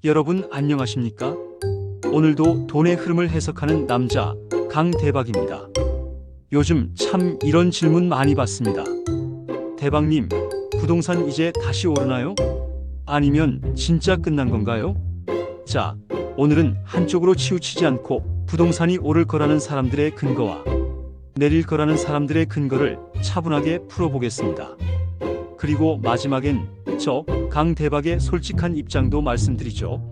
여러분 안녕하십니까? 오늘도 돈의 흐름을 해석하는 남자 강대박입니다. 요즘 참 이런 질문 많이 받습니다. 대박님, 부동산 이제 다시 오르나요? 아니면 진짜 끝난 건가요? 자, 오늘은 한쪽으로 치우치지 않고 부동산이 오를 거라는 사람들의 근거와 내릴 거라는 사람들의 근거를 차분하게 풀어보겠습니다. 그리고 마지막엔 저 강대박의 솔직한 입장도 말씀드리죠.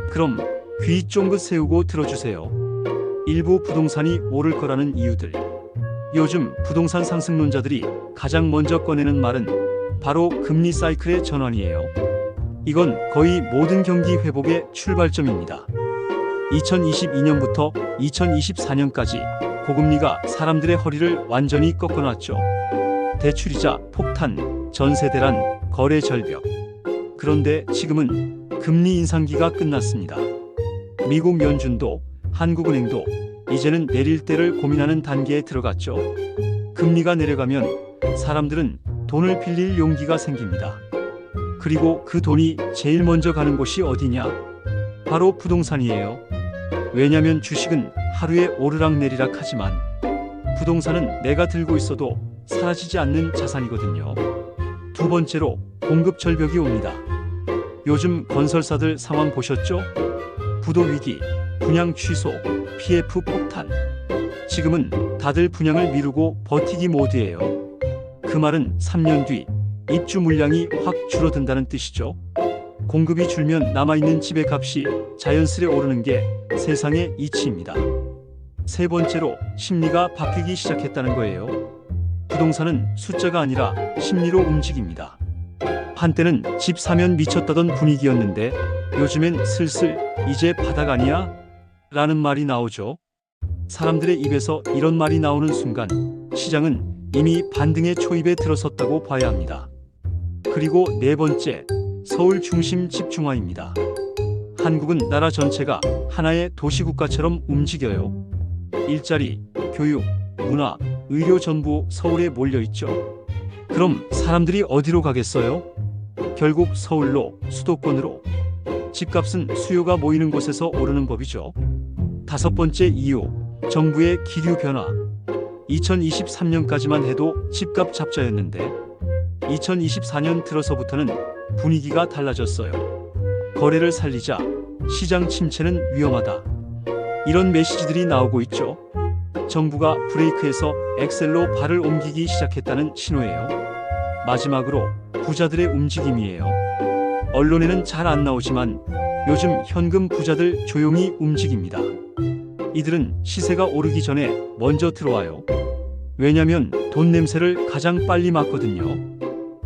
그럼 귀 쫑긋 세우고 들어주세요. 일부 부동산이 오를 거라는 이유들. 요즘 부동산 상승론자들이 가장 먼저 꺼내는 말은 바로 금리 사이클의 전환이에요. 이건 거의 모든 경기 회복의 출발점입니다. 2022년부터 2024년까지 고금리가 사람들의 허리를 완전히 꺾어놨죠. 대출이자 폭탄, 전세대란, 거래 절벽. 그런데 지금은 금리 인상기가 끝났습니다. 미국 연준도 한국은행도 이제는 내릴 때를 고민하는 단계에 들어갔죠. 금리가 내려가면 사람들은 돈을 빌릴 용기가 생깁니다. 그리고 그 돈이 제일 먼저 가는 곳이 어디냐? 바로 부동산이에요. 왜냐면 주식은 하루에 오르락내리락 하지만 부동산은 내가 들고 있어도 사라지지 않는 자산이거든요. 두 번째로 공급 절벽이 옵니다. 요즘 건설사들 상황 보셨죠? 부도 위기, 분양 취소, PF 폭탄. 지금은 다들 분양을 미루고 버티기 모드예요. 그 말은 3년 뒤 입주 물량이 확 줄어든다는 뜻이죠. 공급이 줄면 남아있는 집의 값이 자연스레 오르는 게 세상의 이치입니다. 세 번째로 심리가 바뀌기 시작했다는 거예요. 부동산은 숫자가 아니라 심리로 움직입니다. 한때는 집 사면 미쳤다던 분위기였는데 요즘엔 슬슬 이제 바닥 아니야? 라는 말이 나오죠. 사람들의 입에서 이런 말이 나오는 순간 시장은 이미 반등의 초입에 들어섰다고 봐야 합니다. 그리고 네 번째, 서울 중심 집중화입니다. 한국은 나라 전체가 하나의 도시국가처럼 움직여요. 일자리, 교육, 문화, 의료 전부 서울에 몰려있죠. 그럼 사람들이 어디로 가겠어요? 결국 서울로, 수도권으로. 집값은 수요가 모이는 곳에서 오르는 법이죠. 다섯 번째 이유, 정부의 기류 변화. 2023년까지만 해도 집값 잡자였는데 2024년 들어서부터는 분위기가 달라졌어요. 거래를 살리자, 시장 침체는 위험하다. 이런 메시지들이 나오고 있죠. 정부가 브레이크에서 엑셀로 발을 옮기기 시작했다는 신호예요. 마지막으로 부자들의 움직임이에요. 언론에는 잘 안 나오지만 요즘 현금 부자들 조용히 움직입니다. 이들은 시세가 오르기 전에 먼저 들어와요. 왜냐면 돈 냄새를 가장 빨리 맡거든요.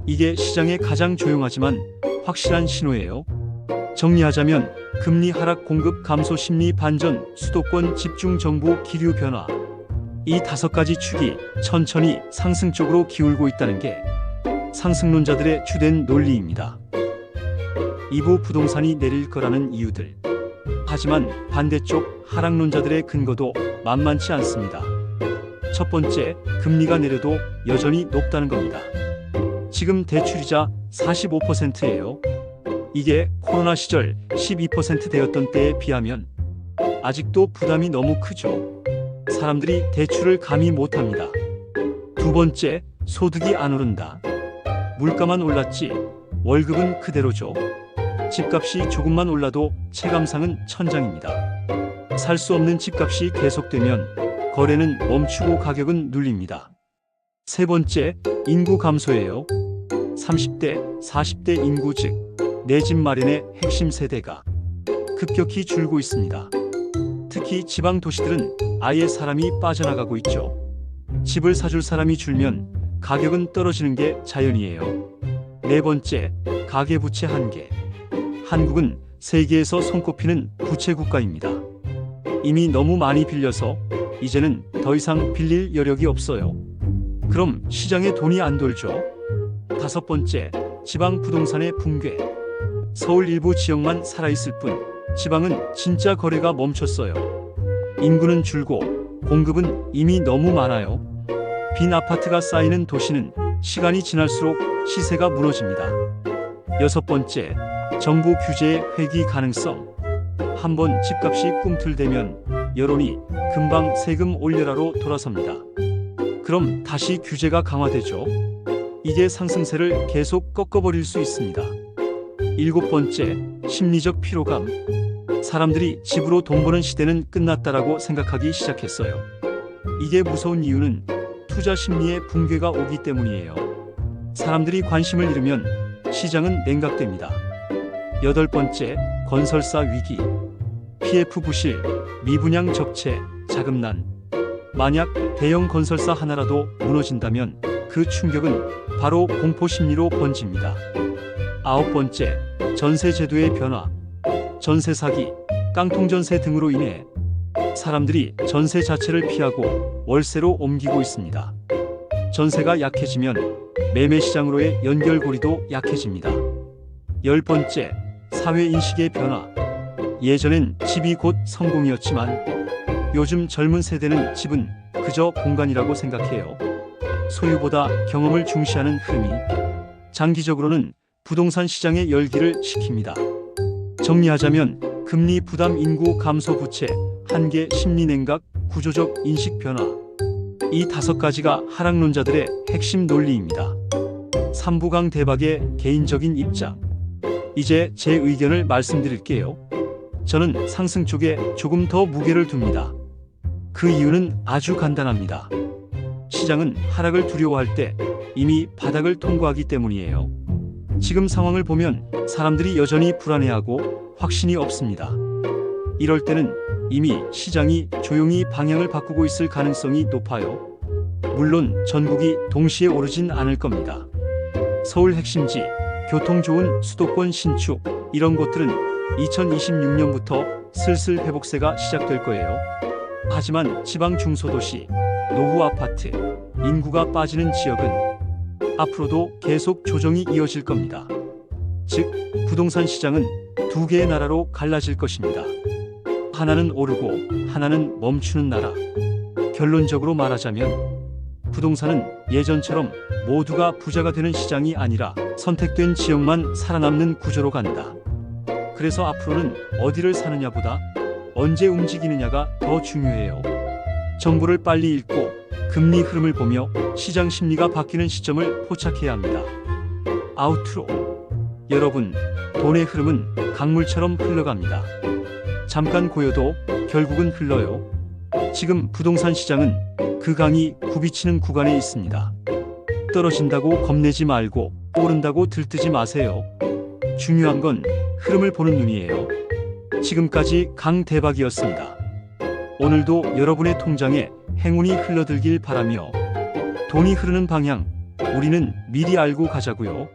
이게 시장의 가장 조용하지만 확실한 신호예요. 정리하자면 금리 하락, 공급 감소, 심리 반전, 수도권 집중, 정부 기류 변화. 이 다섯 가지 축이 천천히 상승 쪽으로 기울고 있다는 게 상승론자들의 주된 논리입니다. 2부 부동산이 내릴 거라는 이유들. 하지만 반대쪽 하락론자들의 근거도 만만치 않습니다. 첫 번째, 금리가 내려도 여전히 높다는 겁니다. 지금 대출이자 45%예요. 이게 코로나 시절 12%대였던 때에 비하면 아직도 부담이 너무 크죠. 사람들이 대출을 감히 못합니다. 두 번째, 소득이 안 오른다. 물가만 올랐지 월급은 그대로죠. 집값이 조금만 올라도 체감상은 천장입니다. 살 수 없는 집값이 계속되면 거래는 멈추고 가격은 눌립니다. 세 번째, 인구 감소예요. 30대, 40대 인구 즉 내 집 마련의 핵심 세대가 급격히 줄고 있습니다. 특히 지방 도시들은 아예 사람이 빠져나가고 있죠. 집을 사줄 사람이 줄면 가격은 떨어지는 게 자연이에요. 네 번째, 가계부채 한계. 한국은 세계에서 손꼽히는 부채 국가입니다. 이미 너무 많이 빌려서 이제는 더 이상 빌릴 여력이 없어요. 그럼 시장에 돈이 안 돌죠. 다섯 번째, 지방 부동산의 붕괴. 서울 일부 지역만 살아있을 뿐 지방은 진짜 거래가 멈췄어요. 인구는 줄고 공급은 이미 너무 많아요. 빈 아파트가 쌓이는 도시는 시간이 지날수록 시세가 무너집니다. 여섯 번째, 정부 규제의 회귀 가능성. 한번 집값이 꿈틀대면 여론이 금방 세금 올려라로 돌아섭니다. 그럼 다시 규제가 강화되죠. 이게 상승세를 계속 꺾어버릴 수 있습니다. 7번째, 심리적 피로감. 사람들이 집으로 돈 버는 시대는 끝났다라고 생각하기 시작했어요. 이게 무서운 이유는 투자 심리의 붕괴가 오기 때문이에요. 사람들이 관심을 잃으면 시장은 냉각됩니다. 8번째, 건설사 위기. PF 부실, 미분양 적체, 자금난. 만약 대형 건설사 하나라도 무너진다면 그 충격은 바로 공포 심리로 번집니다. 9번째, 전세 제도의 변화. 전세 사기, 깡통 전세 등으로 인해 사람들이 전세 자체를 피하고 월세로 옮기고 있습니다. 전세가 약해지면 매매 시장으로의 연결고리도 약해집니다. 10번째, 사회 인식의 변화. 예전엔 집이 곧 성공이었지만 요즘 젊은 세대는 집은 그저 공간이라고 생각해요. 소유보다 경험을 중시하는 흐름이 장기적으로는 부동산 시장의 열기를 식힙니다. 정리하자면 금리 부담, 인구 감소, 부채 한계, 심리 냉각, 구조적 인식 변화. 이 5가지가 하락론자들의 핵심 논리입니다. 3부강 대박의 개인적인 입장. 이제 제 의견을 말씀드릴게요. 저는 상승 쪽에 조금 더 무게를 둡니다. 그 이유는 아주 간단합니다. 시장은 하락을 두려워할 때 이미 바닥을 통과하기 때문이에요. 지금 상황을 보면 사람들이 여전히 불안해하고 확신이 없습니다. 이럴 때는 이미 시장이 조용히 방향을 바꾸고 있을 가능성이 높아요. 물론 전국이 동시에 오르진 않을 겁니다. 서울 핵심지, 교통 좋은 수도권 신축, 이런 곳들은 2026년부터 슬슬 회복세가 시작될 거예요. 하지만 지방 중소도시, 노후 아파트, 인구가 빠지는 지역은 앞으로도 계속 조정이 이어질 겁니다. 즉, 부동산 시장은 2개의 나라로 갈라질 것입니다. 하나는 오르고 하나는 멈추는 나라. 결론적으로 말하자면 부동산은 예전처럼 모두가 부자가 되는 시장이 아니라 선택된 지역만 살아남는 구조로 간다. 그래서 앞으로는 어디를 사느냐보다 언제 움직이느냐가 더 중요해요. 정보를 빨리 읽고 금리 흐름을 보며 시장 심리가 바뀌는 시점을 포착해야 합니다. 아우트로. 여러분, 돈의 흐름은 강물처럼 흘러갑니다. 잠깐 고여도 결국은 흘러요. 지금 부동산 시장은 그 강이 굽이치는 구간에 있습니다. 떨어진다고 겁내지 말고 오른다고 들뜨지 마세요. 중요한 건 흐름을 보는 눈이에요. 지금까지 강대박이었습니다. 오늘도 여러분의 통장에 행운이 흘러들길 바라며 돈이 흐르는 방향, 우리는 미리 알고 가자고요.